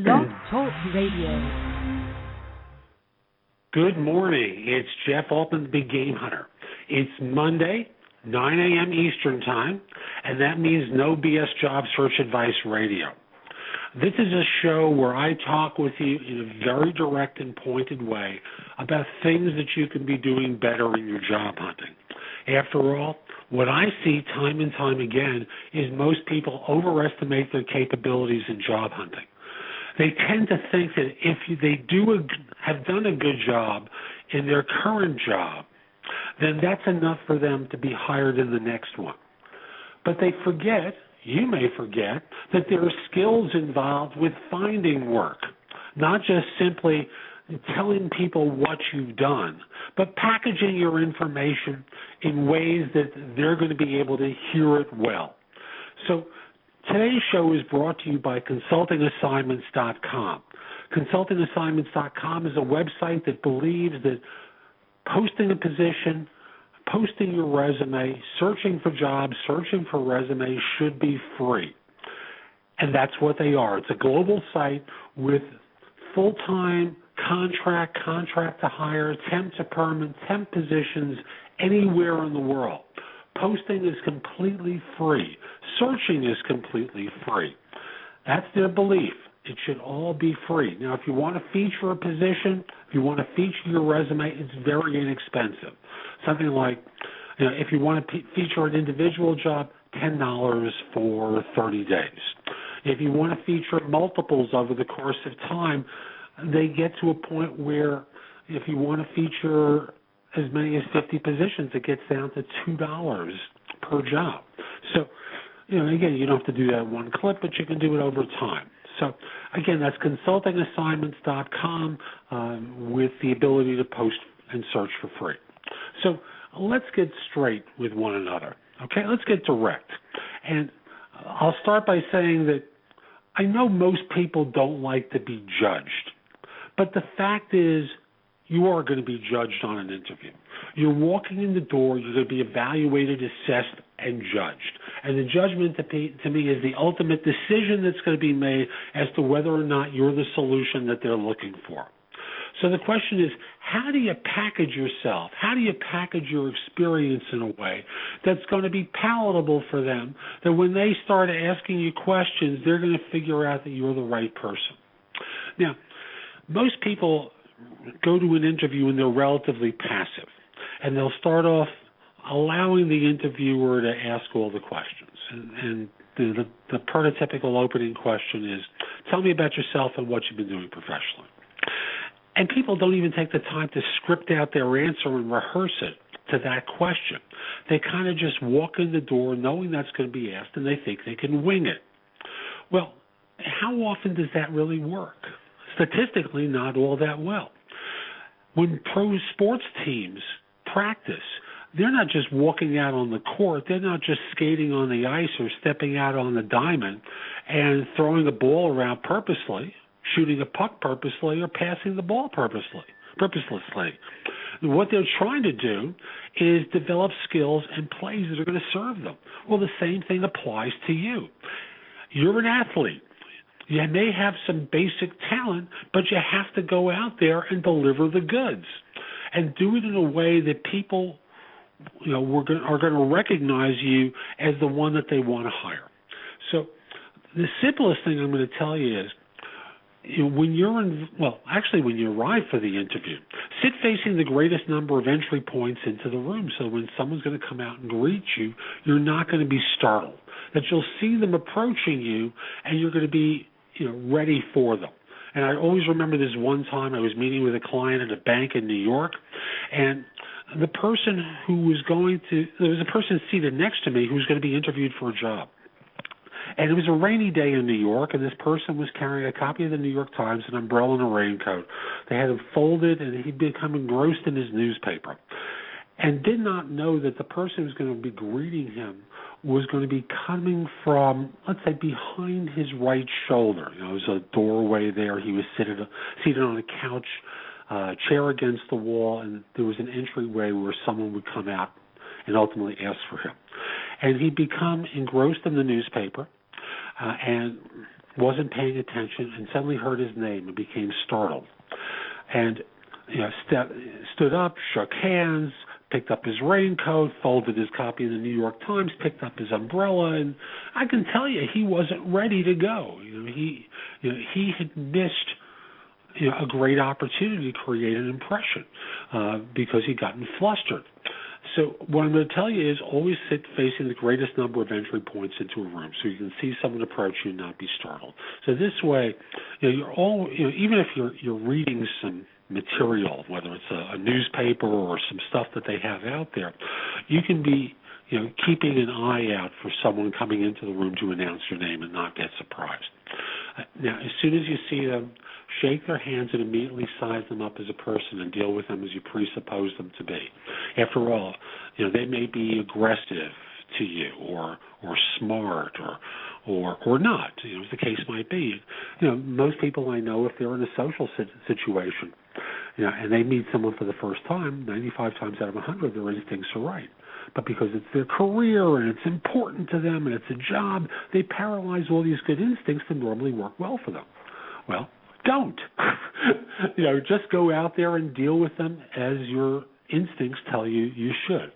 Blog Talk Radio. Good morning. It's Jeff Altman, the Big Game Hunter. It's Monday, 9 a.m. Eastern Time, and that means no BS Job Search Advice Radio. This is a show where I talk with you in a very direct and pointed way about things that you can be doing better in your job hunting. After all, what I see time and time again is most people overestimate their capabilities in job hunting. They tend to think that if they have done a good job in their current job, then that's enough for them to be hired in the next one. But they forget, you may forget, that there are skills involved with finding work, not just simply telling people what you've done, but packaging your information in ways that they're going to be able to hear it well. So today's show is brought to you by consultingassignments.com. Consultingassignments.com is a website that believes that posting a position, posting your resume, searching for jobs, searching for resumes should be free. And that's what they are. It's a global site with full-time contract to hire, temp to perm, and temp positions anywhere in the world. Posting is completely free. Searching is completely free. That's their belief. It should all be free. Now, if you want to feature a position, if you want to feature your resume, it's very inexpensive. Something like, if you want to feature an individual job, $10 for 30 days. If you want to feature multiples over the course of time, they get to a point where if you want to feature as many as 50 positions, it gets down to $2 per job. So, again, you don't have to do that in one clip, but you can do it over time. So, again, that's consultingassignments.com with the ability to post and search for free. So let's get straight with one another, okay? Let's get direct. And I'll start by saying that I know most people don't like to be judged, but the fact is you are going to be judged on an interview. You're walking in the door, you're going to be evaluated, assessed, and judged. And the judgment to me is the ultimate decision that's going to be made as to whether or not you're the solution that they're looking for. So the question is, how do you package yourself? How do you package your experience in a way that's going to be palatable for them, that when they start asking you questions, they're going to figure out that you're the right person? Now, most people go to an interview and they're relatively passive, and they'll start off allowing the interviewer to ask all the questions. And the prototypical opening question is, tell me about yourself and what you've been doing professionally. And people don't even take the time to script out their answer and rehearse it to that question. They kind of just walk in the door knowing that's going to be asked, and they think they can wing it. Well, how often does that really work? Statistically, not all that well. When pro sports teams practice, they're not just walking out on the court. They're not just skating on the ice or stepping out on the diamond and throwing a ball around purposely, shooting a puck purposely, or passing the ball purposelessly. What they're trying to do is develop skills and plays that are going to serve them. Well, the same thing applies to you. You're an athlete. You may have some basic talent, but you have to go out there and deliver the goods and do it in a way that people are going to recognize you as the one that they want to hire. So the simplest thing I'm going to tell you is, when you arrive for the interview, sit facing the greatest number of entry points into the room, so when someone's going to come out and greet you, you're not going to be startled, that you'll see them approaching you and you're going to be ready for them. And I always remember this one time I was meeting with a client at a bank in New York, and the person there was a person seated next to me who was going to be interviewed for a job. And it was a rainy day in New York, and this person was carrying a copy of the New York Times, an umbrella, and a raincoat. They had him folded, and he'd become engrossed in his newspaper, and did not know that the person who was going to be greeting him was going to be coming from, let's say, behind his right shoulder. There was a doorway there. He was seated on a couch, chair against the wall, and there was an entryway where someone would come out and ultimately ask for him. And he'd become engrossed in the newspaper, and wasn't paying attention, and suddenly heard his name and became startled. And stood up, shook hands, picked up his raincoat, folded his copy of the New York Times, picked up his umbrella, and I can tell you he wasn't ready to go. He had missed a great opportunity to create an impression because he'd gotten flustered. So what I'm going to tell you is always sit facing the greatest number of entry points into a room so you can see someone approach you and not be startled. So this way, you're all, even if you're reading some material, whether it's a newspaper or some stuff that they have out there, you can be keeping an eye out for someone coming into the room to announce your name and not get surprised. Now, as soon as you see them, shake their hands and immediately size them up as a person and deal with them as you presuppose them to be. After all, they may be aggressive to you or smart or not, as the case might be. Most people I know, if they're in a social situation, and they meet someone for the first time, 95 times out of 100, their instincts are right. But because it's their career and it's important to them and it's a job, they paralyze all these good instincts that normally work well for them. Well, don't. Just go out there and deal with them as your instincts tell you you should.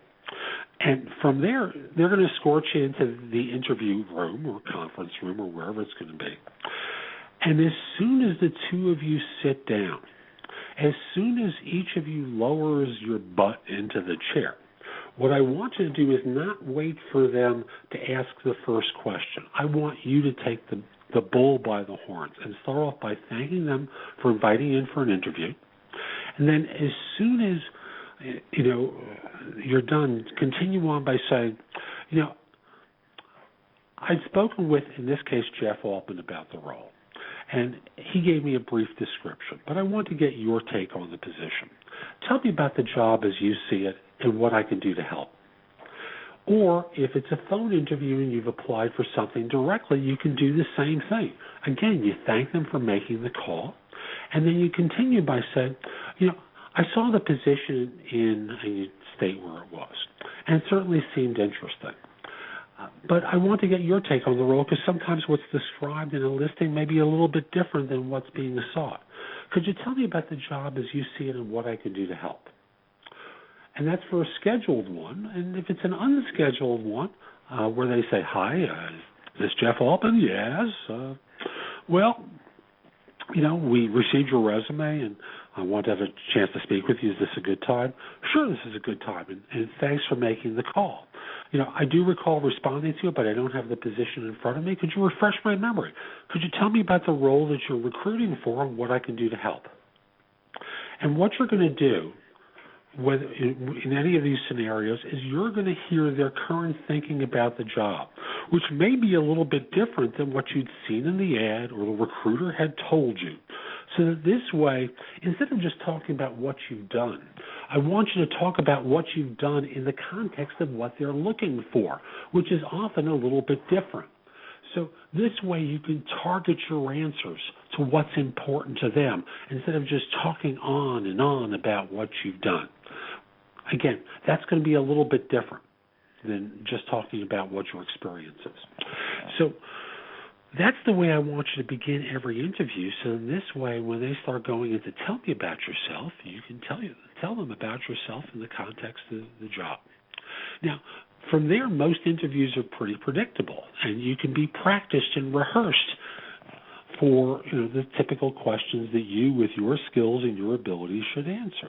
And from there, they're going to escort you into the interview room or conference room or wherever it's going to be. And as soon as the two of you sit down, as soon as each of you lowers your butt into the chair, what I want you to do is not wait for them to ask the first question. I want you to take the bull by the horns and start off by thanking them for inviting you in for an interview. And then as soon as, you're done, continue on by saying, I'd spoken with, in this case, Jeff Altman about the role. And he gave me a brief description, but I want to get your take on the position. Tell me about the job as you see it and what I can do to help. Or if it's a phone interview and you've applied for something directly, you can do the same thing. Again, you thank them for making the call, and then you continue by saying, I saw the position in a state where it was, and it certainly seemed interesting. But I want to get your take on the role because sometimes what's described in a listing may be a little bit different than what's being sought. Could you tell me about the job as you see it and what I can do to help? And that's for a scheduled one. And if it's an unscheduled one where they say, hi, is this Jeff Altman? Yes. We received your resume and I want to have a chance to speak with you. Is this a good time? Sure, this is a good time. And thanks for making the call. I do recall responding to it, but I don't have the position in front of me. Could you refresh my memory? Could you tell me about the role that you're recruiting for and what I can do to help? And what you're going to do whether in any of these scenarios is you're going to hear their current thinking about the job, which may be a little bit different than what you'd seen in the ad or the recruiter had told you. So that this way, instead of just talking about what you've done, I want you to talk about what you've done in the context of what they're looking for, which is often a little bit different. So this way you can target your answers to what's important to them instead of just talking on and on about what you've done. Again, that's going to be a little bit different than just talking about what your experience is. So that's the way I want you to begin every interview. So in this way, when they start going into tell me about yourself, you can tell them about yourself in the context of the job. Now, from there, most interviews are pretty predictable, and you can be practiced and rehearsed for the typical questions that you, with your skills and your abilities, should answer.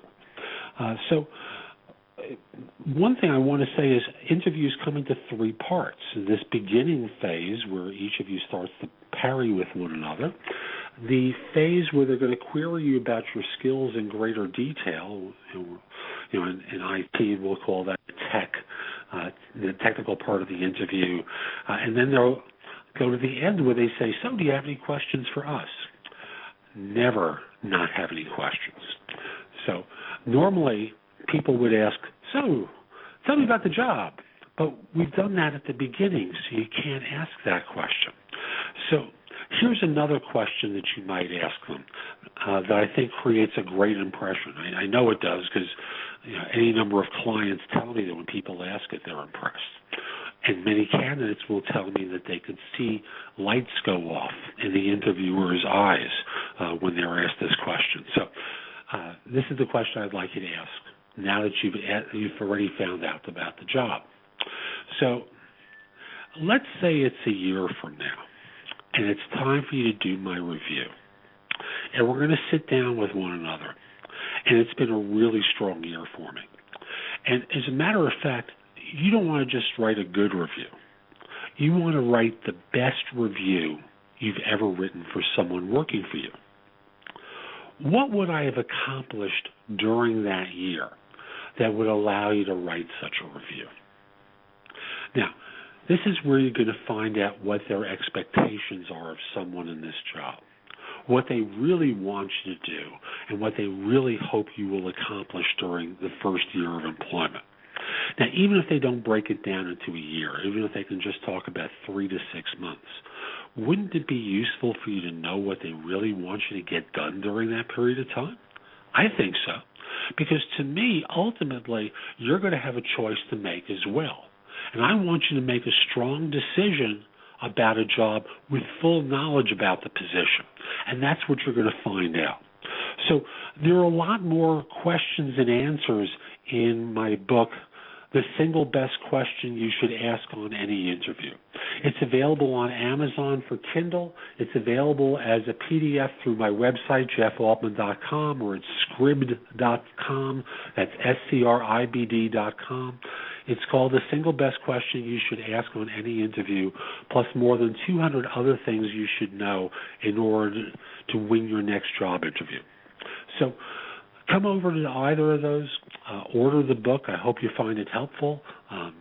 So one thing I want to say is interviews come into three parts. This beginning phase where each of you starts to parry with one another, the phase where they're going to query you about your skills in greater detail, in IT we'll call that the technical part of the interview, and then they'll go to the end where they say, so do you have any questions for us? Never not have any questions. So normally people would ask, so tell me about the job. But we've done that at the beginning, so you can't ask that question. So here's another question that you might ask them that I think creates a great impression. I know it does because any number of clients tell me that when people ask it, they're impressed. And many candidates will tell me that they could see lights go off in the interviewer's eyes when they're asked this question. So this is the question I'd like you to ask now that you've already found out about the job. So let's say it's a year from now, and it's time for you to do my review. And we're going to sit down with one another. And it's been a really strong year for me. And as a matter of fact, you don't want to just write a good review. You want to write the best review you've ever written for someone working for you. What would I have accomplished during that year that would allow you to write such a review? Now, this is where you're going to find out what their expectations are of someone in this job, what they really want you to do, and what they really hope you will accomplish during the first year of employment. Now, even if they don't break it down into a year, even if they can just talk about 3 to 6 months, wouldn't it be useful for you to know what they really want you to get done during that period of time? I think so, because to me, ultimately, you're going to have a choice to make as well. And I want you to make a strong decision about a job with full knowledge about the position. And that's what you're going to find out. So there are a lot more questions and answers in my book, The Single Best Question You Should Ask on Any Interview. It's available on Amazon for Kindle. It's available as a PDF through my website, jeffaltman.com, or it's scribd.com. That's SCRIBD.com. It's called The Single Best Question You Should Ask on Any Interview, plus more than 200 other things you should know in order to win your next job interview. So come over to either of those, order the book. I hope you find it helpful.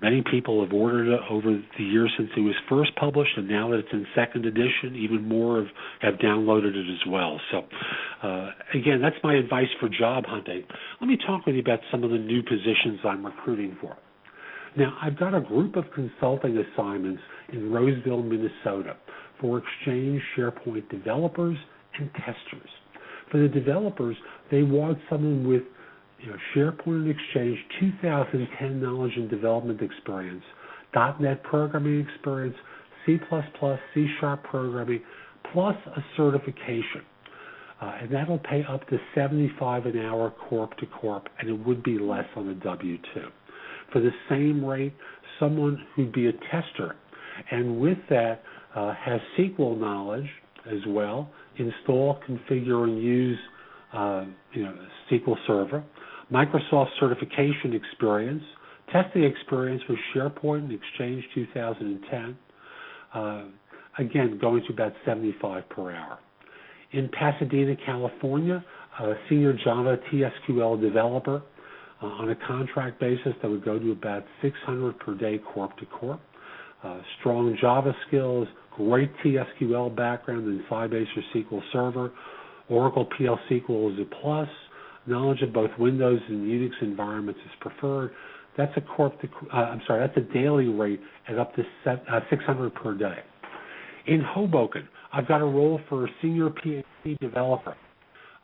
Many people have ordered it over the years since it was first published, and now that it's in second edition, even more have downloaded it as well. So, again, that's my advice for job hunting. Let me talk with you about some of the new positions I'm recruiting for. Now, I've got a group of consulting assignments in Roseville, Minnesota for Exchange SharePoint developers and testers. For the developers, they want someone with SharePoint and Exchange 2010 knowledge and development experience, .NET programming experience, C++, C# programming, plus a certification. And that'll pay up to $75 an hour corp to corp, and it would be less on a W-2. For the same rate, someone who'd be a tester, and with that has SQL knowledge as well, install, configure, and use SQL Server, Microsoft certification experience, testing experience with SharePoint and Exchange 2010, again, going to about $75 per hour. In Pasadena, California, a senior Java TSQL developer on a contract basis that would go to about $600 per day corp to corp. Strong Java skills, great TSQL background in Sybase or SQL Server, Oracle PL SQL is a plus, knowledge of both Windows and Unix environments is preferred. That's that's a daily rate at up to $600 per day. In Hoboken, I've got a role for a senior PhD developer,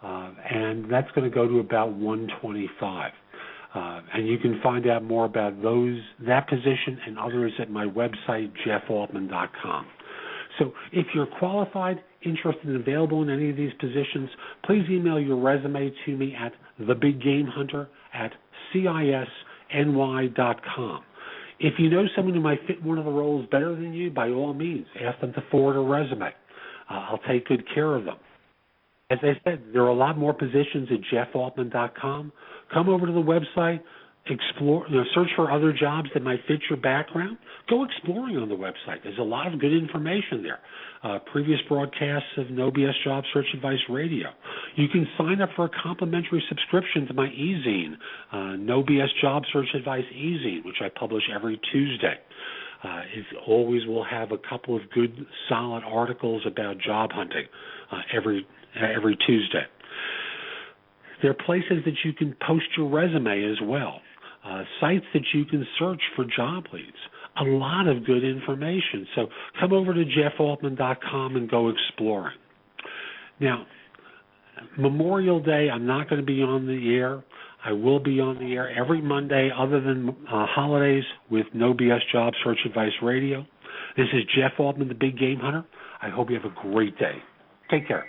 and that's going to go to about $125. And you can find out more about that position and others at my website, jeffaltman.com. So if you're qualified, interested, and available in any of these positions, please email your resume to me at thebiggamehunter@cisny.com. If you know someone who might fit one of the roles better than you, by all means, ask them to forward a resume. I'll take good care of them. As I said, there are a lot more positions at jeffaltman.com. Come over to the website, explore, search for other jobs that might fit your background. Go exploring on the website. There's a lot of good information there. Previous broadcasts of No BS Job Search Advice Radio. You can sign up for a complimentary subscription to my e-zine, No BS Job Search Advice e-zine, which I publish every Tuesday. It always will have a couple of good, solid articles about job hunting every Tuesday. There are places that you can post your resume as well, sites that you can search for job leads, a lot of good information. So come over to jeffaltman.com and go exploring. Now, Memorial Day, I'm not going to be on the air. I will be on the air every Monday other than holidays with No BS Job Search Advice Radio. This is Jeff Altman, the Big Game Hunter. I hope you have a great day. Take care.